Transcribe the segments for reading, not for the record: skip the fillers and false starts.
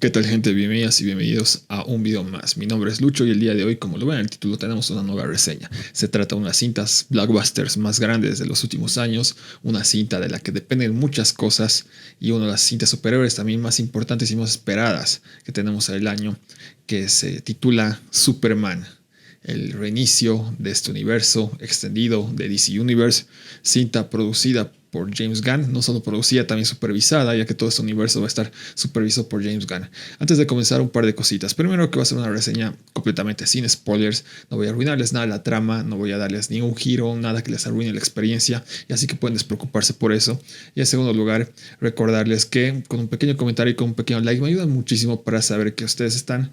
¿Qué tal, gente? Bienvenidas y bienvenidos a un video más. Mi nombre es Lucho y el día de hoy, como lo ven en el título, tenemos una nueva reseña. Se trata de unas cintas blockbusters más grandes de los últimos años, una cinta de la que dependen muchas cosas y una de las cintas superhéroes también más importantes y más esperadas que tenemos el año, que se titula Superman. El reinicio de este universo extendido de DC Universe, cinta producida por James Gunn, no solo producida, también supervisada, ya que todo este universo va a estar supervisado por James Gunn. Antes de comenzar, un par de cositas. Primero, que va a ser una reseña completamente sin spoilers, no voy a arruinarles nada la trama, no voy a darles ningún giro, nada que les arruine la experiencia, y así que pueden despreocuparse por eso. Y en segundo lugar, recordarles que con un pequeño comentario y con un pequeño like me ayudan muchísimo para saber que ustedes están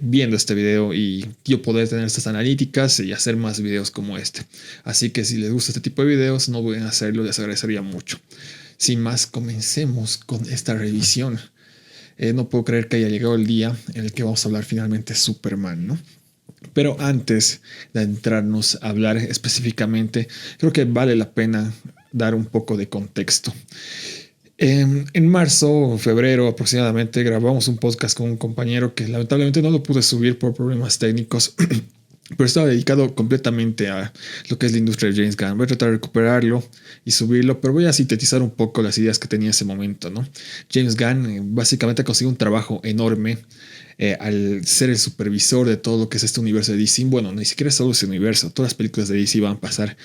viendo este video y yo poder tener estas analíticas y hacer más videos como este. Así que si les gusta este tipo de videos, no pueden hacerlo, les agradecería mucho. Sin más, comencemos con esta revisión. No puedo creer que haya llegado el día en el que vamos a hablar finalmente de Superman, ¿no? Pero antes de entrarnos a hablar específicamente, creo que vale la pena dar un poco de contexto. En marzo o febrero aproximadamente grabamos un podcast con un compañero que lamentablemente no lo pude subir por problemas técnicos. Pero estaba dedicado completamente a lo que es la industria de James Gunn. Voy a tratar de recuperarlo y subirlo, pero voy a sintetizar un poco las ideas que tenía en ese momento, ¿no? James Gunn básicamente ha conseguido un trabajo enorme al ser el supervisor de todo lo que es este universo de DC. Bueno, ni siquiera es solo ese universo. Todas las películas de DC van a pasar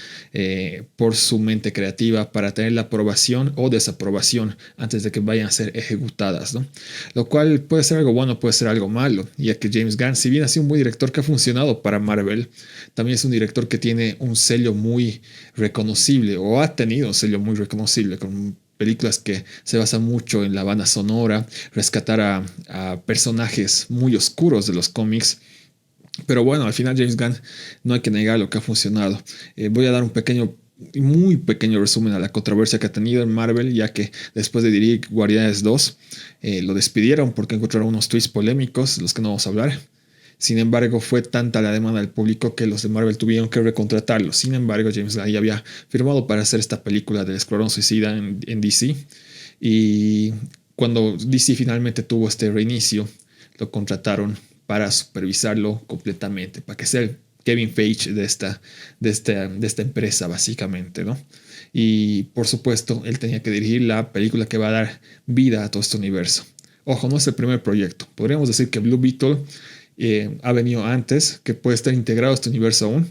por su mente creativa para tener la aprobación o desaprobación antes de que vayan a ser ejecutadas, ¿no? Lo cual puede ser algo bueno, puede ser algo malo, ya que James Gunn, si bien ha sido un buen director que ha funcionado para Marvel, también es un director que tiene un sello muy reconocible, o ha tenido un sello muy reconocible, con películas que se basan mucho en la banda sonora, rescatar a personajes muy oscuros de los cómics. Pero bueno, al final James Gunn, no hay que negar lo que ha funcionado. Voy a dar un pequeño, muy pequeño resumen a la controversia que ha tenido en Marvel, ya que después de dirigir Guardianes 2 lo despidieron porque encontraron unos tweets polémicos, de los que no vamos a hablar. Sin embargo, fue tanta la demanda del público que los de Marvel tuvieron que recontratarlo. Sin embargo, James Gunn ya había firmado para hacer esta película del Escuadrón Suicida en DC. Y cuando DC finalmente tuvo este reinicio, lo contrataron para supervisarlo completamente, para que sea el Kevin Feige de esta empresa, básicamente, ¿no? Y por supuesto, él tenía que dirigir la película que va a dar vida a todo este universo. Ojo, no es el primer proyecto. Podríamos decir que Blue Beetle ha venido antes, que puede estar integrado a este universo aún.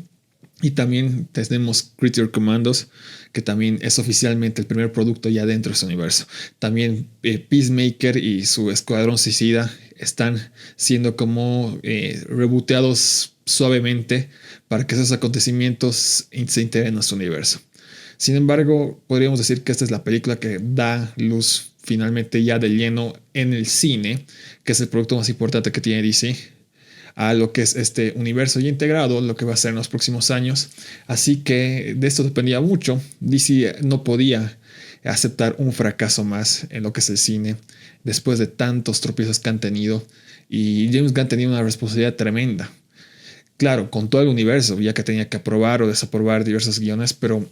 Y también tenemos Creature Commandos, que también es oficialmente el primer producto ya dentro de ese universo. También Peacemaker y su Escuadrón Suicida están siendo como rebooteados suavemente para que esos acontecimientos se integren a su universo. Sin embargo, podríamos decir que esta es la película que da luz finalmente ya de lleno en el cine, que es el producto más importante que tiene DC, a lo que es este universo ya integrado, lo que va a ser en los próximos años. Así que de esto dependía mucho. DC no podía aceptar un fracaso más en lo que es el cine después de tantos tropiezos que han tenido, y James Gunn tenía una responsabilidad tremenda. Claro, con todo el universo, ya que tenía que aprobar o desaprobar diversos guiones, pero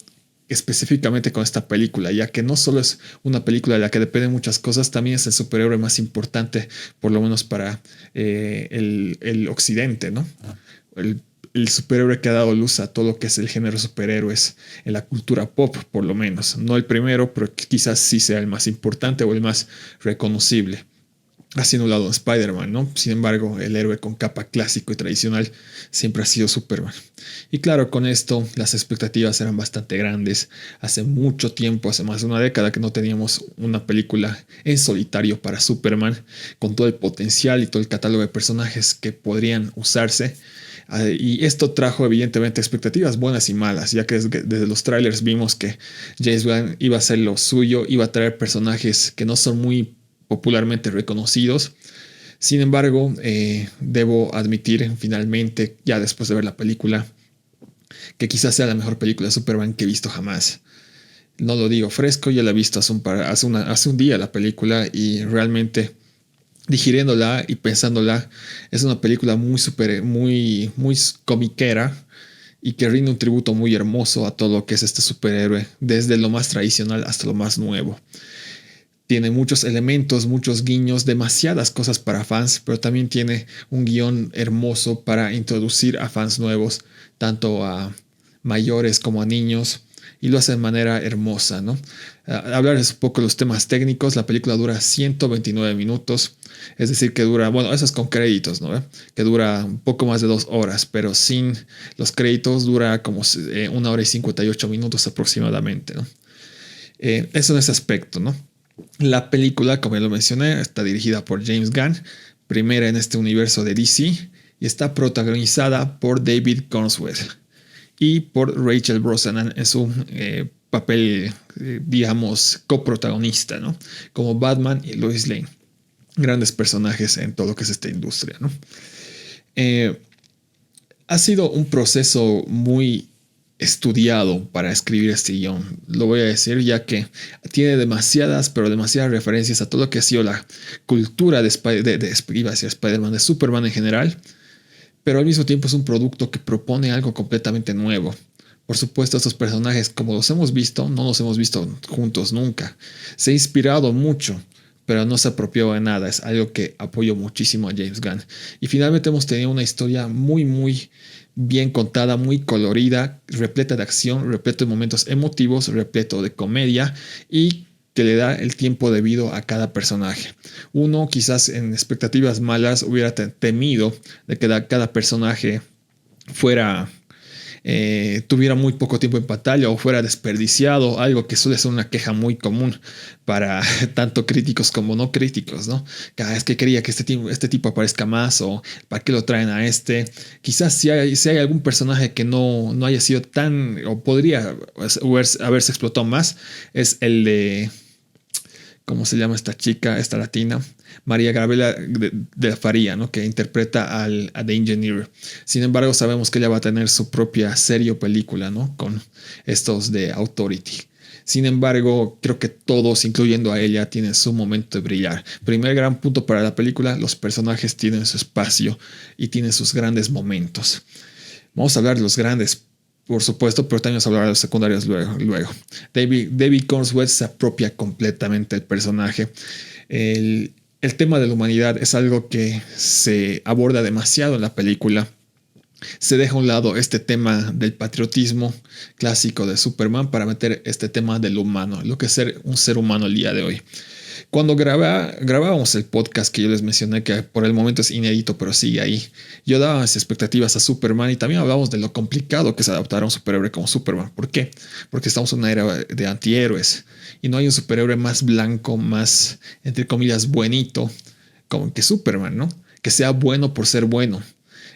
específicamente con esta película, ya que no solo es una película de la que dependen muchas cosas, también es el superhéroe más importante, por lo menos para el occidente, ¿no? El superhéroe que ha dado luz a todo lo que es el género superhéroes en la cultura pop, por lo menos. No el primero, pero quizás sí sea el más importante o el más reconocible. Haciendo un lado de Spider-Man, ¿no? Sin embargo, el héroe con capa clásico y tradicional siempre ha sido Superman. Y claro, con esto las expectativas eran bastante grandes. Hace mucho tiempo, hace más de una década, que no teníamos una película en solitario para Superman, con todo el potencial y todo el catálogo de personajes que podrían usarse. Y esto trajo evidentemente expectativas buenas y malas, ya que desde los trailers vimos que James Gunn iba a hacer lo suyo, iba a traer personajes que no son muy popularmente reconocidos. Sin embargo, debo admitir finalmente, ya después de ver la película, que quizás sea la mejor película de Superman que he visto jamás. No lo digo fresco, ya la he visto hace un día la película, y realmente digiriéndola y pensándola, es una película muy comiquera, y que rinde un tributo muy hermoso a todo lo que es este superhéroe, desde lo más tradicional hasta lo más nuevo. Tiene muchos elementos, muchos guiños, demasiadas cosas para fans, pero también tiene un guión hermoso para introducir a fans nuevos, tanto a mayores como a niños, y lo hace de manera hermosa, ¿no? Hablar un poco de los temas técnicos, la película dura 129 minutos, es decir, que dura, bueno, eso es con créditos, ¿no? Que dura un poco más de 2 horas, pero sin los créditos dura como 1 hora y 58 minutos aproximadamente, ¿no? Eso en ese aspecto, ¿no? La película, como ya lo mencioné, está dirigida por James Gunn, primera en este universo de DC, y está protagonizada por David Cornswell y por Rachel Brosnahan en su papel, digamos, coprotagonista, ¿no? Como Batman y Lois Lane. Grandes personajes en todo lo que es esta industria, ¿no? Ha sido un proceso muy estudiado para escribir este guión. Lo voy a decir ya que tiene demasiadas, pero demasiadas referencias a todo lo que ha sido la cultura de Spider-Man, de Superman en general, pero al mismo tiempo es un producto que propone algo completamente nuevo. Por supuesto, estos personajes, como los hemos visto, no los hemos visto juntos nunca. Se ha inspirado mucho, pero no se apropió de nada. Es algo que apoyo muchísimo a James Gunn. Y finalmente hemos tenido una historia muy, muy bien contada, muy colorida, repleta de acción, repleto de momentos emotivos, repleto de comedia y que le da el tiempo debido a cada personaje. Uno quizás en expectativas malas hubiera temido de que cada personaje fuera tuviera muy poco tiempo en pantalla o fuera desperdiciado, algo que suele ser una queja muy común para tanto críticos como no críticos, ¿no? Cada vez que quería que este tipo aparezca más o para qué lo traen a este. Quizás si hay algún personaje que no haya sido tan o podría haberse explotado más, es el de... ¿Cómo se llama esta chica, esta latina? María Gabriela de la Faría, ¿no? Que interpreta a The Engineer. Sin embargo, sabemos que ella va a tener su propia serie o película, ¿no? Con estos de Authority. Sin embargo, creo que todos, incluyendo a ella, tienen su momento de brillar. Primer gran punto para la película, los personajes tienen su espacio y tienen sus grandes momentos. Vamos a hablar de los grandes, por supuesto, pero también vamos a hablar de los secundarios luego. David Cornswell se apropia completamente del personaje. El tema de la humanidad es algo que se aborda demasiado en la película. Se deja a un lado este tema del patriotismo clásico de Superman para meter este tema del humano, lo que es ser un ser humano el día de hoy. Cuando grabábamos el podcast que yo les mencioné, que por el momento es inédito, pero sigue ahí, yo daba mis expectativas a Superman y también hablábamos de lo complicado que es adaptar a un superhéroe como Superman. ¿Por qué? Porque estamos en una era de antihéroes y no hay un superhéroe más blanco, más, entre comillas, buenito como que Superman, ¿no? Que sea bueno por ser bueno.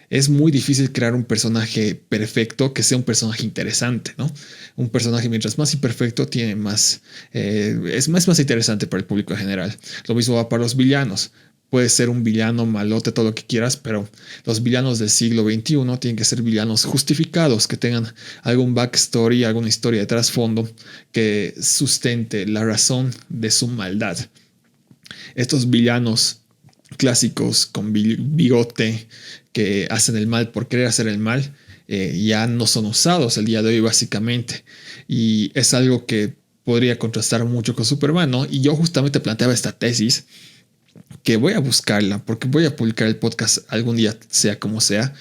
Es muy difícil crear un personaje perfecto que sea un personaje interesante, ¿no? Un personaje mientras más imperfecto tiene más, es más interesante para el público en general. Lo mismo va para los villanos. Puede ser un villano malote, todo lo que quieras, pero los villanos del siglo XXI tienen que ser villanos justificados, que tengan algún backstory, alguna historia de trasfondo que sustente la razón de su maldad. Estos villanos clásicos con bigote que hacen el mal por querer hacer el mal, ya no son usados el día de hoy básicamente, y es algo que podría contrastar mucho con Superman, ¿no? Y yo justamente planteaba esta tesis, que voy a buscarla porque voy a publicar el podcast algún día, sea como sea,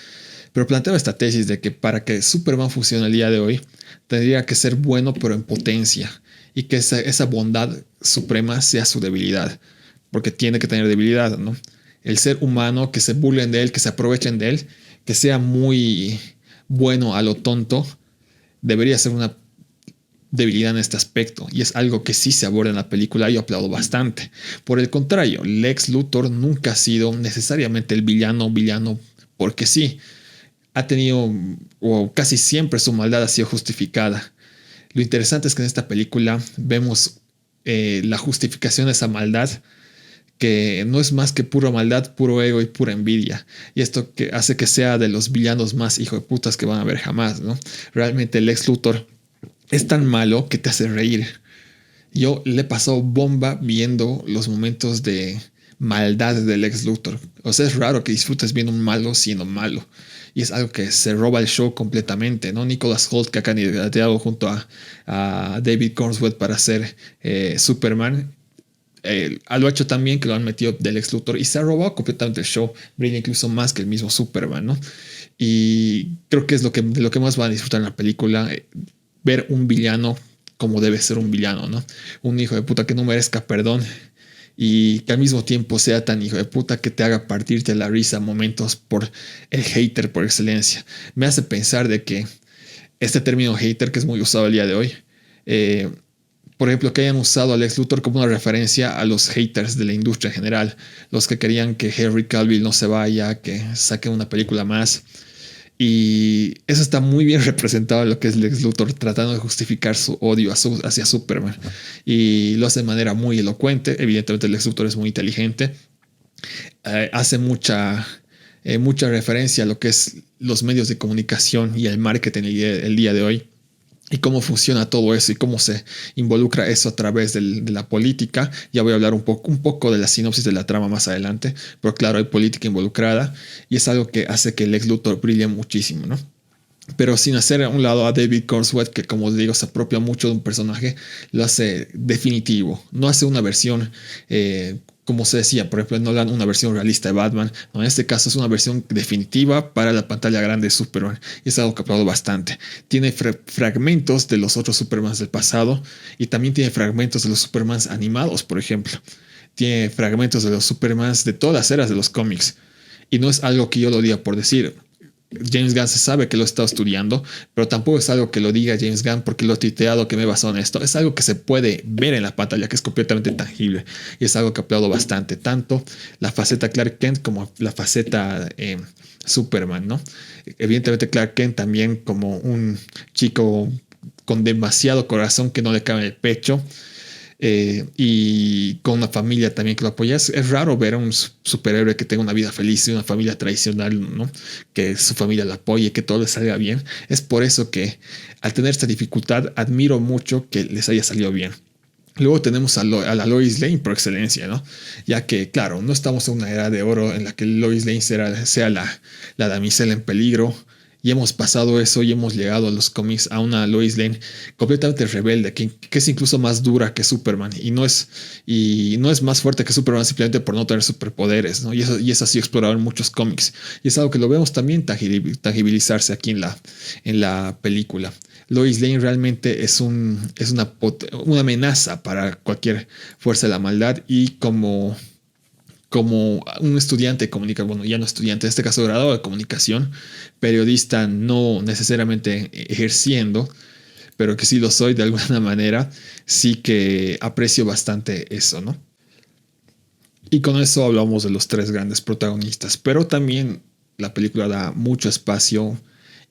pero planteaba esta tesis de que para que Superman funcione el día de hoy tendría que ser bueno pero en potencia, y que esa bondad suprema sea su debilidad, porque tiene que tener debilidad, ¿no? El ser humano, que se burlen de él, que se aprovechen de él, que sea muy bueno a lo tonto, debería ser una debilidad en este aspecto, y es algo que sí se aborda en la película y yo aplaudo bastante. Por el contrario, Lex Luthor nunca ha sido necesariamente el villano porque sí, ha tenido, o casi siempre su maldad ha sido justificada. Lo interesante es que en esta película vemos la justificación de esa maldad, que no es más que pura maldad, puro ego y pura envidia. Y esto que hace que sea de los villanos más hijo de putas que van a haber jamás, ¿no? Realmente el Lex Luthor es tan malo que te hace reír. Yo le he pasado bomba viendo los momentos de maldad del Lex Luthor. O sea, es raro que disfrutes viendo un malo siendo malo. Y es algo que se roba el show completamente, ¿no? Nicholas Hoult, que ha candidateado junto a David Cornswell para ser Superman, lo ha hecho tan bien que lo han metido del Lex Luthor y se ha robado completamente el show. Brilla incluso más que el mismo Superman, ¿no? Y creo que es de lo que más van a disfrutar en la película, ver un villano como debe ser un villano, ¿no? Un hijo de puta que no merezca perdón y que al mismo tiempo sea tan hijo de puta que te haga partirte la risa a momentos por el hater por excelencia. Me hace pensar de que este término hater, que es muy usado el día de hoy, eh, por ejemplo, que hayan usado a Lex Luthor como una referencia a los haters de la industria en general, los que querían que Henry Cavill no se vaya, que saquen una película más. Y eso está muy bien representado en lo que es Lex Luthor, tratando de justificar su odio hacia Superman. Y lo hace de manera muy elocuente. Evidentemente, Lex Luthor es muy inteligente. Hace mucha referencia a lo que es los medios de comunicación y el marketing el día de hoy y cómo funciona todo eso y cómo se involucra eso a través de la política. Ya voy a hablar un poco de la sinopsis de la trama más adelante, pero claro, hay política involucrada y es algo que hace que Lex Luthor brille muchísimo, ¿no? Pero sin hacer a un lado a David Cornswet, que como digo se apropia mucho de un personaje, lo hace definitivo. No hace una versión, como se decía, por ejemplo, en Nolan, una versión realista de Batman. No, en este caso es una versión definitiva para la pantalla grande de Superman. Y es algo que aplaudo bastante. Tiene fragmentos de los otros Supermans del pasado y también tiene fragmentos de los Supermans animados, por ejemplo. Tiene fragmentos de los Supermans de todas las eras de los cómics. Y no es algo que yo lo diga por decir. James Gunn se sabe que lo está estudiando, pero tampoco es algo que lo diga James Gunn porque lo he tuiteado que me basó en esto. Es algo que se puede ver en la pantalla, que es completamente tangible y es algo que aplaudo bastante, tanto la faceta Clark Kent como la faceta Superman, ¿no? Evidentemente Clark Kent también como un chico con demasiado corazón que no le cabe en el pecho. Y con una familia también que lo apoya. Es raro ver a un superhéroe que tenga una vida feliz y una familia tradicional, ¿no? Que su familia lo apoye, que todo le salga bien. Es por eso que al tener esta dificultad admiro mucho que les haya salido bien. Luego tenemos a la Lois Lane por excelencia, ¿no? Ya que, claro, no estamos en una era de oro en la que Lois Lane sea la damisela en peligro. Y hemos pasado eso y hemos llegado a los cómics a una Lois Lane completamente rebelde, que es incluso más dura que Superman y no es más fuerte que Superman simplemente por no tener superpoderes, ¿no? Y eso ha sido explorado en muchos cómics. Y es algo que lo vemos también tangibilizarse aquí en la película. Lois Lane realmente es una amenaza para cualquier fuerza de la maldad y como un estudiante de comunicación, bueno, ya no estudiante, en este caso graduado de comunicación, periodista no necesariamente ejerciendo, pero que sí lo soy de alguna manera, sí que aprecio bastante eso, ¿no? Y con eso hablamos de los tres grandes protagonistas, pero también la película da mucho espacio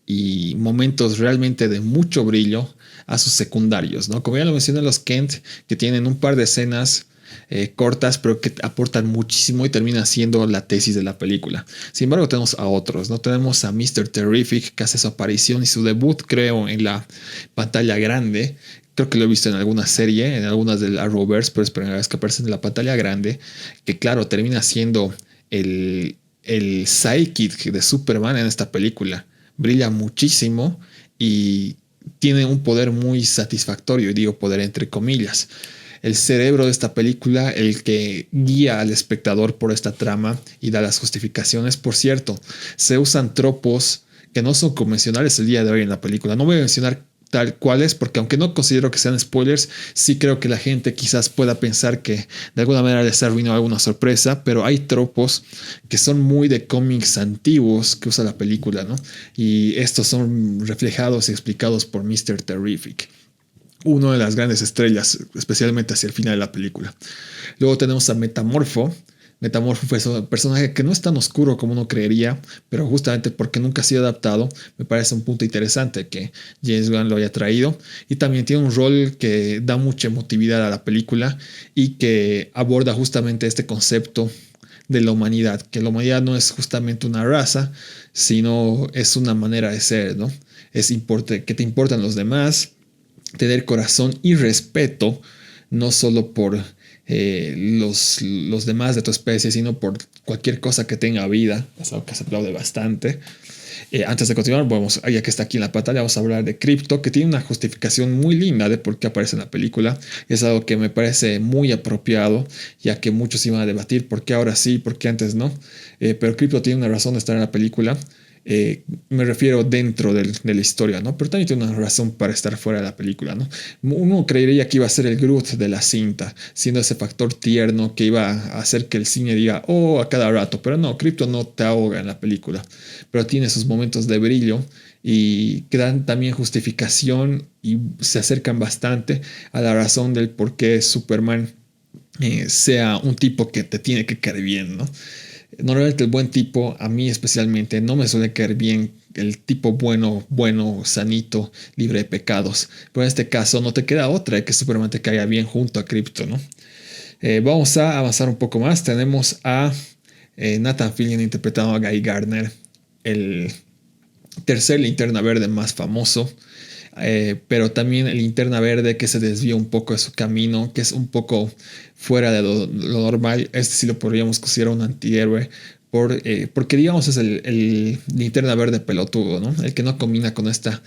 y momentos realmente de mucho brillo a sus secundarios, ¿no? Como ya lo mencioné, los Kent, que tienen un par de escenas cortas, pero que aportan muchísimo y termina siendo la tesis de la película. Sin embargo, tenemos a otros, ¿no? Tenemos a Mr. Terrific, que hace su aparición y su debut, creo, en la pantalla grande. Creo que lo he visto en alguna serie, en algunas del Arrowverse, pero es la primera vez que aparece en la pantalla grande, que claro, termina siendo el sidekick de Superman en esta película. Brilla muchísimo y tiene un poder muy satisfactorio, y digo poder entre comillas. El cerebro de esta película, el que guía al espectador por esta trama y da las justificaciones. Por cierto, se usan tropos que no son convencionales el día de hoy en la película. No voy a mencionar tal cuales, porque aunque no considero que sean spoilers, sí creo que la gente quizás pueda pensar que de alguna manera les arruinó alguna sorpresa, pero hay tropos que son muy de cómics antiguos que usa la película, ¿no? Y estos son reflejados y explicados por Mr. Terrific, una de las grandes estrellas, especialmente hacia el final de la película. Luego tenemos a Metamorfo. Metamorfo fue un personaje que no es tan oscuro como uno creería, pero justamente porque nunca ha sido adaptado, me parece un punto interesante que James Gunn lo haya traído. Y también tiene un rol que da mucha emotividad a la película y que aborda justamente este concepto de la humanidad, que la humanidad no es justamente una raza, sino es una manera de ser, ¿no? Que te importan los demás, tener corazón y respeto, no solo por los demás de tu especie, sino por cualquier cosa que tenga vida. Es algo que se aplaude bastante. Antes de continuar, ya que está aquí en la pantalla, vamos a hablar de Crypto, que tiene una justificación muy linda de por qué aparece en la película. Es algo que me parece muy apropiado, ya que muchos iban a debatir por qué ahora sí, por qué antes no. Pero Crypto tiene una razón de estar en la película. Me refiero dentro de la historia, ¿no? Pero también tiene una razón para estar fuera de la película, ¿no? Uno creería que iba a ser el Groot de la cinta, siendo ese factor tierno que iba a hacer que el cine diga, oh, a cada rato. Pero no, Crypto no te ahoga en la película, pero tiene sus momentos de brillo y que dan también justificación y se acercan bastante a la razón del por qué Superman sea un tipo que te tiene que caer bien, ¿no? Normalmente el buen tipo, a mí especialmente, no me suele caer bien el tipo bueno, sanito, libre de pecados. Pero en este caso no te queda otra de que Superman te caiga bien junto a Krypto, ¿no? Vamos a avanzar un poco más. Tenemos a Nathan Fillion interpretando a Guy Gardner, el tercer Linterna Verde más famoso. Pero también el Linterna Verde que se desvía un poco de su camino, que es un poco fuera de lo normal. Este sí lo podríamos considerar un antihéroe, porque digamos es el Linterna Verde pelotudo, ¿no? El que no combina con esta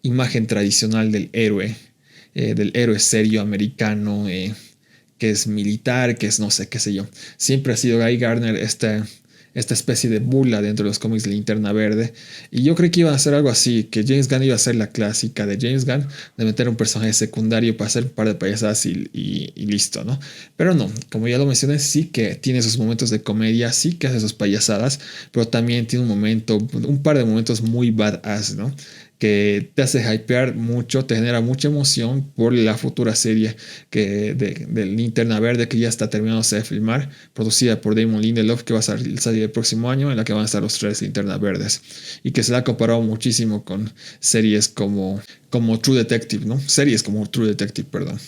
imagen tradicional del héroe serio americano, que es militar, que es no sé, qué sé yo. Siempre ha sido Guy Gardner esta especie de burla dentro de los cómics de Linterna Verde. Y yo creí que iba a hacer algo así, que James Gunn iba a hacer la clásica de James Gunn, de meter un personaje secundario para hacer un par de payasadas y listo, ¿no? Pero no, como ya lo mencioné, sí que tiene sus momentos de comedia, sí que hace sus payasadas, pero también tiene un par de momentos muy badass, ¿no? Que te hace hypear mucho, te genera mucha emoción por la futura serie de Linterna Verde que ya está terminándose de filmar, producida por Damon Lindelof, que va a salir el próximo año, en la que van a estar los tres Linternas Verdes, y que se la ha comparado muchísimo con series como True Detective, ¿no? Series como True Detective, perdón.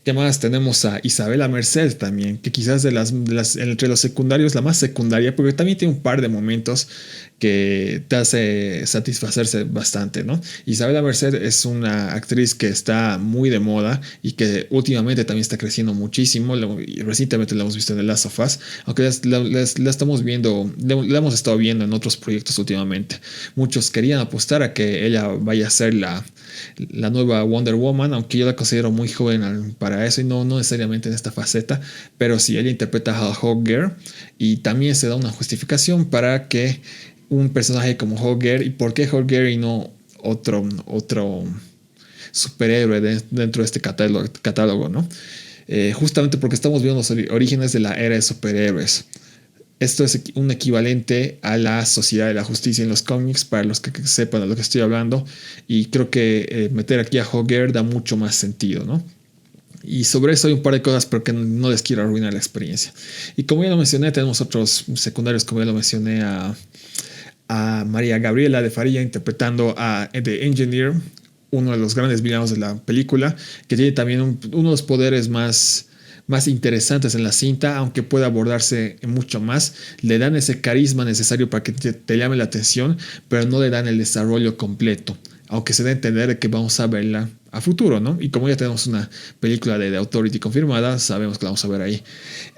¿Qué más? Tenemos a Isabela Merced también, que quizás entre los secundarios la más secundaria, porque también tiene un par de momentos que te hace satisfacerse bastante, ¿no? Isabela Merced es una actriz que está muy de moda y que últimamente también está creciendo muchísimo. Y recientemente la hemos visto en The Last of Us, aunque la estamos viendo, la hemos estado viendo en otros proyectos últimamente. Muchos querían apostar a que ella vaya a ser la nueva Wonder Woman, aunque yo la considero muy joven para eso y no necesariamente en esta faceta, pero sí, ella interpreta a Hawkgirl y también se da una justificación para que un personaje como Hawkgirl, y por qué Hawkgirl y no otro superhéroe dentro de este catálogo, ¿no? Justamente porque estamos viendo los orígenes de la era de superhéroes. Esto es un equivalente a la Sociedad de la Justicia en los cómics, para los que sepan de lo que estoy hablando. Y creo que meter aquí a Hawkgirl da mucho más sentido, ¿no? Y sobre eso hay un par de cosas, pero que no les quiero arruinar la experiencia. Y como ya lo mencioné, tenemos otros secundarios, como ya lo mencioné, a María Gabriela de Faría interpretando a The Engineer, uno de los grandes villanos de la película, que tiene también uno de los poderes más interesantes en la cinta, aunque puede abordarse mucho más. Le dan ese carisma necesario para que te llame la atención, pero no le dan el desarrollo completo, aunque se da a entender que vamos a verla a futuro, ¿no? Y como ya tenemos una película de The Authority confirmada, sabemos que la vamos a ver ahí.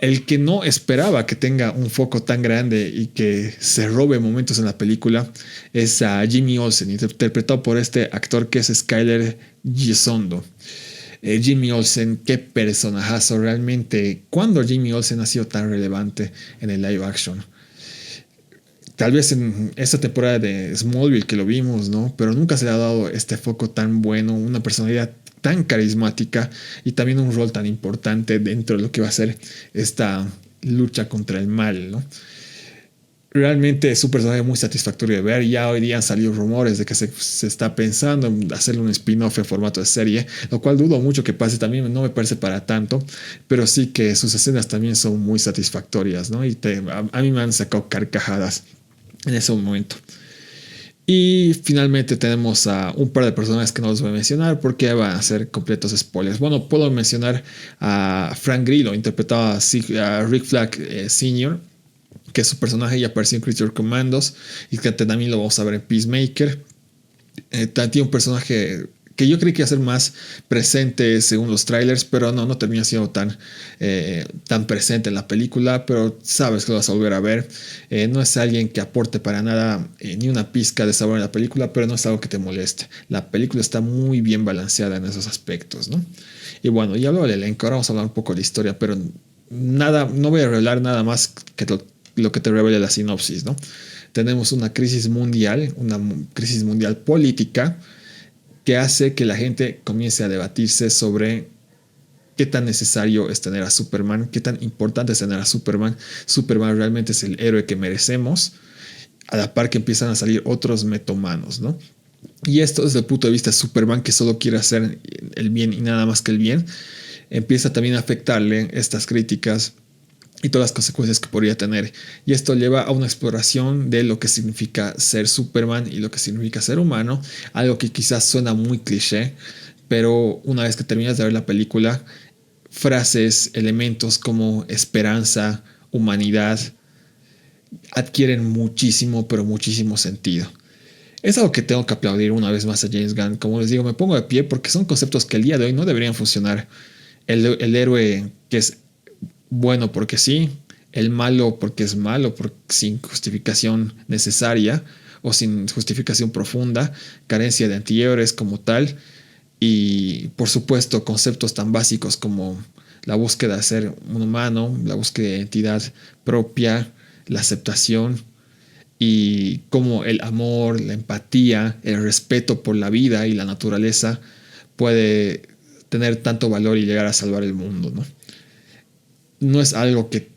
El que no esperaba que tenga un foco tan grande y que se robe momentos en la película es a Jimmy Olsen, interpretado por este actor que es Skyler Gisondo. Jimmy Olsen, qué personajazo realmente. ¿Cuándo Jimmy Olsen ha sido tan relevante en el live action? Tal vez en esta temporada de Smallville que lo vimos, ¿no? Pero nunca se le ha dado este foco tan bueno, una personalidad tan carismática y también un rol tan importante dentro de lo que va a ser esta lucha contra el mal, ¿no? Realmente es un personaje muy satisfactorio de ver. Ya hoy día han salido rumores de que se está pensando en hacerle un spin-off en formato de serie, lo cual dudo mucho que pase. También no me parece para tanto, pero sí que sus escenas también son muy satisfactorias, ¿no? Y a mí me han sacado carcajadas en ese momento. Y finalmente tenemos a un par de personajes que no los voy a mencionar porque van a ser completos spoilers. Bueno, puedo mencionar a Frank Grillo, interpretado a Rick Flag Sr., que su personaje ya apareció en Creature Commandos y que también lo vamos a ver en Peacemaker. Tiene un personaje que yo creí que iba a ser más presente según los trailers, pero no termina siendo tan presente en la película, pero sabes que lo vas a volver a ver. No es alguien que aporte para nada ni una pizca de sabor en la película, pero no es algo que te moleste. La película está muy bien balanceada en esos aspectos, ¿no? Y bueno, ya hablo del elenco, ahora vamos a hablar un poco de la historia, pero no voy a revelar nada más que lo que te revele la sinopsis, ¿no? Tenemos una crisis mundial política, que hace que la gente comience a debatirse sobre qué tan necesario es tener a Superman, qué tan importante es tener a Superman. Superman realmente es el héroe que merecemos, a la par que empiezan a salir otros metomanos, ¿no? Y esto desde el punto de vista de Superman, que solo quiere hacer el bien y nada más que el bien, empieza también a afectarle estas críticas y todas las consecuencias que podría tener. Y esto lleva a una exploración de lo que significa ser Superman y lo que significa ser humano, algo que quizás suena muy cliché, pero una vez que terminas de ver la película, frases, elementos como esperanza, humanidad, adquieren muchísimo, pero muchísimo sentido. Es algo que tengo que aplaudir una vez más a James Gunn. Como les digo, me pongo de pie porque son conceptos que el día de hoy no deberían funcionar. El héroe que es bueno porque sí, el malo porque es malo, sin justificación necesaria o sin justificación profunda, carencia de antihéroes como tal, y por supuesto conceptos tan básicos como la búsqueda de ser un humano, la búsqueda de identidad propia, la aceptación y cómo el amor, la empatía, el respeto por la vida y la naturaleza puede tener tanto valor y llegar a salvar el mundo, ¿no? No es algo que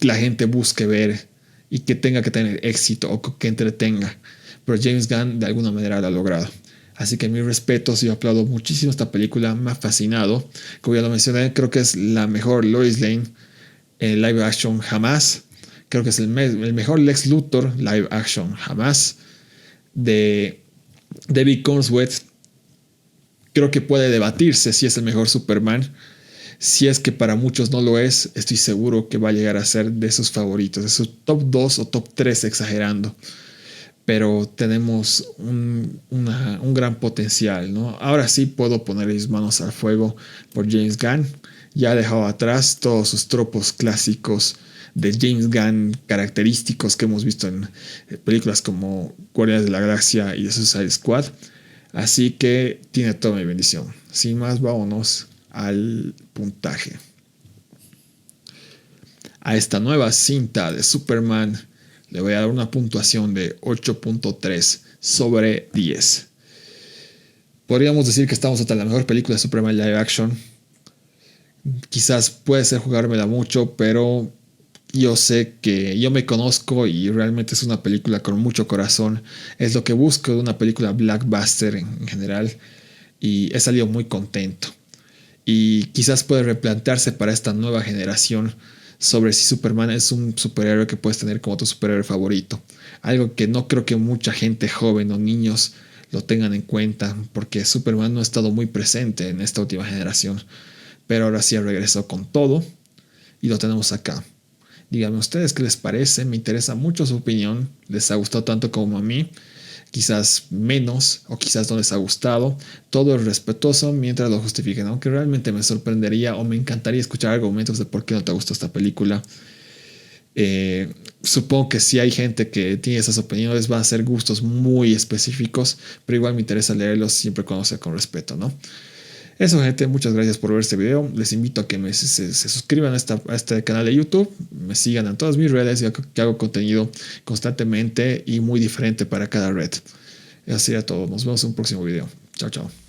la gente busque ver y que tenga que tener éxito o que entretenga, pero James Gunn de alguna manera lo ha logrado. Así que mis respetos, yo aplaudo muchísimo esta película, me ha fascinado. Como ya lo mencioné, creo que es la mejor Lois Lane en live action jamás. Creo que es el mejor Lex Luthor live action jamás. De David Cornswet, creo que puede debatirse si es el mejor Superman. Si es que para muchos no lo es, estoy seguro que va a llegar a ser de sus favoritos, de sus top 2 o top 3 exagerando. Pero tenemos un gran potencial, ¿no? Ahora sí puedo poner mis manos al fuego por James Gunn. Ya ha dejado atrás todos sus tropos clásicos de James Gunn característicos que hemos visto en películas como Guardianes de la Galaxia y The Suicide Squad. Así que tiene toda mi bendición. Sin más, vámonos al puntaje. A esta nueva cinta de Superman le voy a dar una puntuación de 8.3 sobre 10. Podríamos decir que estamos ante la mejor película de Superman live action. Quizás puede ser jugármela mucho, pero yo sé que yo me conozco y realmente es una película con mucho corazón. Es lo que busco de una película blockbuster en general. Y he salido muy contento. Y quizás puede replantearse para esta nueva generación sobre si Superman es un superhéroe que puedes tener como tu superhéroe favorito. Algo que no creo que mucha gente joven o niños lo tengan en cuenta, porque Superman no ha estado muy presente en esta última generación. Pero ahora sí regresó con todo y lo tenemos acá. Díganme ustedes qué les parece, me interesa mucho su opinión. ¿Les ha gustado tanto como a mí? Quizás menos o quizás no les ha gustado. Todo es respetuoso mientras lo justifiquen, aunque realmente me sorprendería o me encantaría escuchar argumentos de por qué no te gustó esta película. Supongo que si hay gente que tiene esas opiniones van a ser gustos muy específicos, pero igual me interesa leerlos siempre cuando sea con respeto, ¿no? Eso, gente, muchas gracias por ver este video. Les invito a que se suscriban a este canal de YouTube, me sigan en todas mis redes, ya que hago contenido constantemente y muy diferente para cada red. Eso sería todo. Nos vemos en un próximo video. Chao, chao.